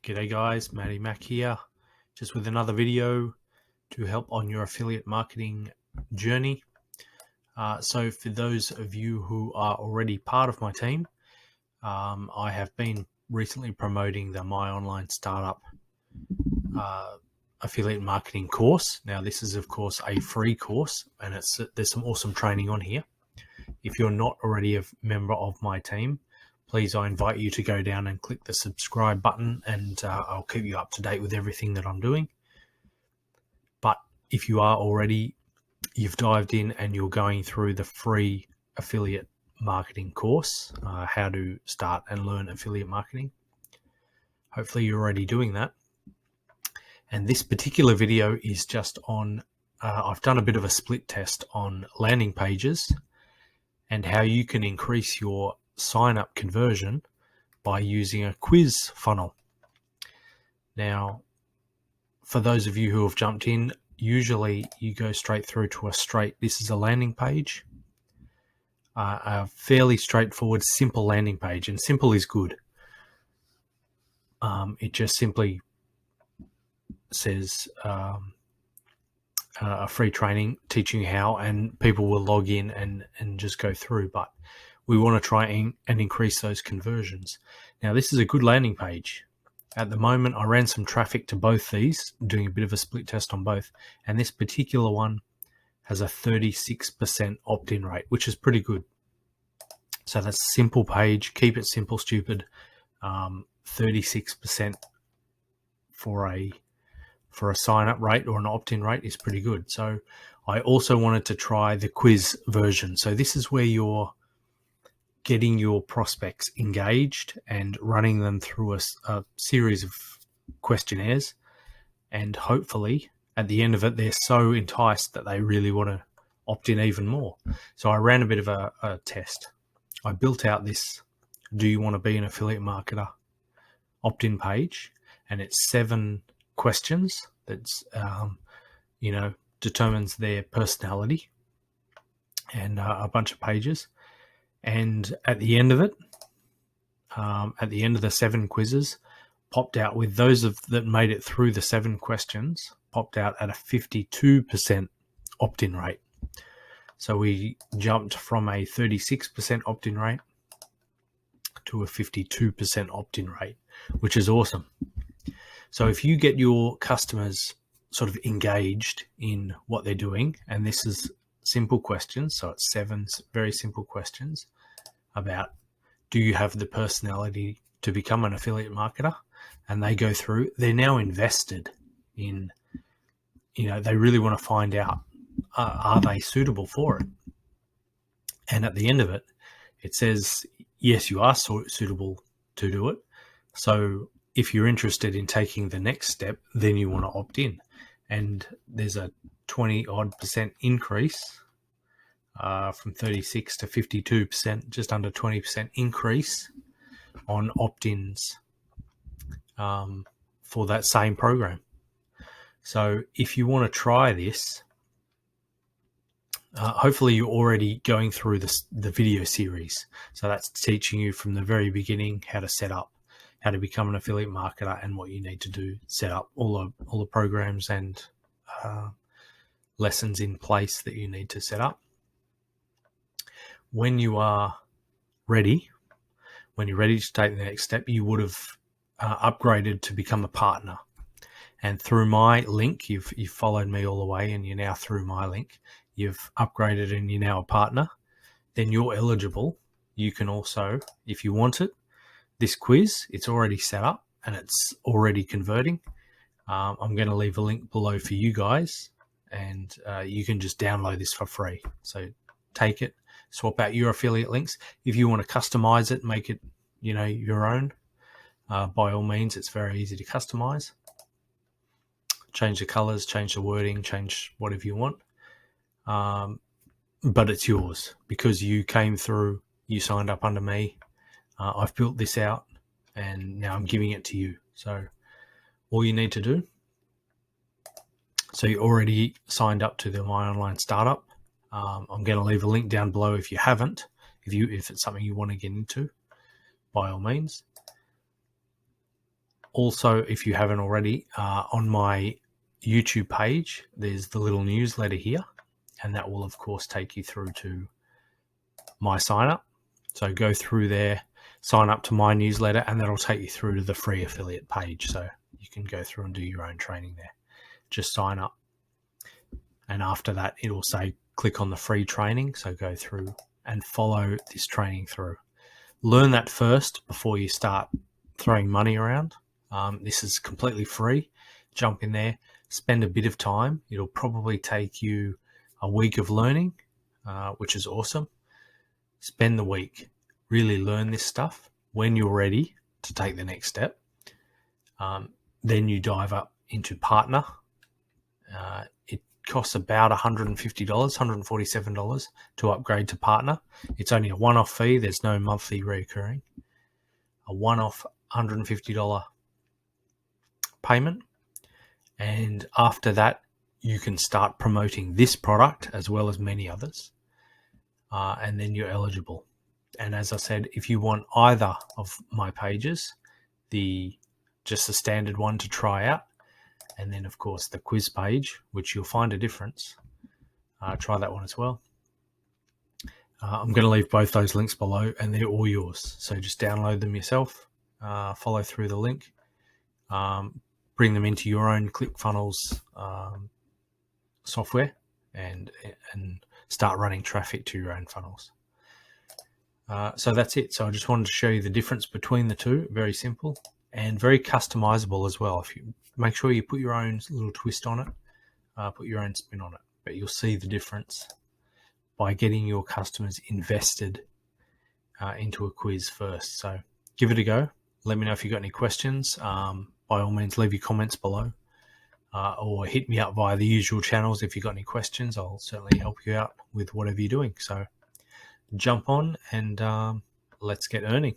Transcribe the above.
G'day guys, Matty Mac here, just with another video to help on your affiliate marketing journey. So for those of you who are already part of my team, I have been recently promoting the My Online Startup affiliate marketing course. Now this is of course a free course, and there's some awesome training on here. If you're not already a member of my team, please, I invite you to go down and click the subscribe button, and I'll keep you up to date with everything that I'm doing. But if you are already, you've dived in and you're going through the free affiliate marketing course, how to start and learn affiliate marketing. Hopefully you're already doing that. And this particular video is just on, I've done a bit of a split test on landing pages and how you can increase your sign-up conversion by using a quiz funnel. Now, for those of you who have jumped in, usually you go straight through to this is a landing page, a fairly straightforward, simple landing page, and simple is good. It just simply says a free training teaching you how, and people will log in and just go through, but we want to try and increase those conversions. Now this is a good landing page. At the moment I ran some traffic to both these, doing a bit of a split test on both, and this particular one has a 36% opt-in rate, which is pretty good. So that's a simple page, keep it simple, stupid. 36% for a sign-up rate or an opt-in rate is pretty good. So I also wanted to try the quiz version. So this is where you're getting your prospects engaged and running them through a series of questionnaires, and hopefully at the end of it they're so enticed that they really want to opt in even more. So I ran a bit of a test. I built out this "Do you want to be an affiliate marketer?" opt-in page, and it's 7 questions that's determines their personality, and a bunch of pages. And at the end of it, at the end of the 7 quizzes, popped out with those that made it through the 7 questions, popped out at a 52% opt-in rate. So we jumped from a 36% opt-in rate to a 52% opt-in rate, which is awesome. So if you get your customers sort of engaged in what they're doing, and this is simple questions, so it's 7 very simple questions about, do you have the personality to become an affiliate marketer? And they go through, they're now invested in, they really want to find out, are they suitable for it? And at the end of it, it says, yes, you are suitable to do it. So if you're interested in taking the next step, then you want to opt in. And there's a 20% increase from 36 to 52%, just under 20% increase on opt-ins for that same program. So if you want to try this, hopefully you're already going through the video series. So that's teaching you from the very beginning how to set up, how to become an affiliate marketer, and what you need to do, set up all the programs and lessons in place that you need to set up. When you are ready, when you're ready to take the next step, you would have upgraded to become a partner. And through my link, you've followed me all the way, and you're now through my link. You've upgraded and you're now a partner. Then you're eligible. You can also, if you want it, this quiz, it's already set up and it's already converting. I'm going to leave a link below for you guys, and you can just download this for free. So take it, swap out your affiliate links. If you want to customize it, make it, your own, by all means, it's very easy to customize. Change the colors, change the wording, change whatever you want. But it's yours because you came through, you signed up under me. I've built this out and now I'm giving it to you. So all you need to do, so you already signed up to the My Online Startup. I'm going to leave a link down below if you haven't, if it's something you want to get into, by all means. Also, if you haven't already, on my YouTube page, there's the little newsletter here, and that will, of course, take you through to my sign up. So go through there, sign up to my newsletter, and that'll take you through to the free affiliate page. So you can go through and do your own training there. Just sign up. And after that, it'll say click on the free training. So go through and follow this training through. Learn that first before you start throwing money around. This is completely free. Jump in there, spend a bit of time. It'll probably take you a week of learning, which is awesome. Spend the week, really learn this stuff. When you're ready to take the next step, then you dive up into partner. It costs about $150, $147 to upgrade to partner. It's only a one-off fee. There's no monthly recurring. A one-off $150 payment. And after that, you can start promoting this product as well as many others. And then you're eligible. And as I said, if you want either of my pages, just the standard one to try out, and then of course the quiz page, which you'll find a difference, try that one as well. I'm going to leave both those links below, and they're all yours. So just download them yourself, follow through the link, bring them into your own Clickfunnels software, and start running traffic to your own funnels. So that's it. So I just wanted to show you the difference between the two. Very simple and very customizable as well. If you make sure you put your own little twist on it, put your own spin on it, but you'll see the difference by getting your customers invested into a quiz first. So give it a go. Let me know if you've got any questions. By all means, leave your comments below, or hit me up via the usual channels. If you've got any questions, I'll certainly help you out with whatever you're doing. So jump on and let's get earning.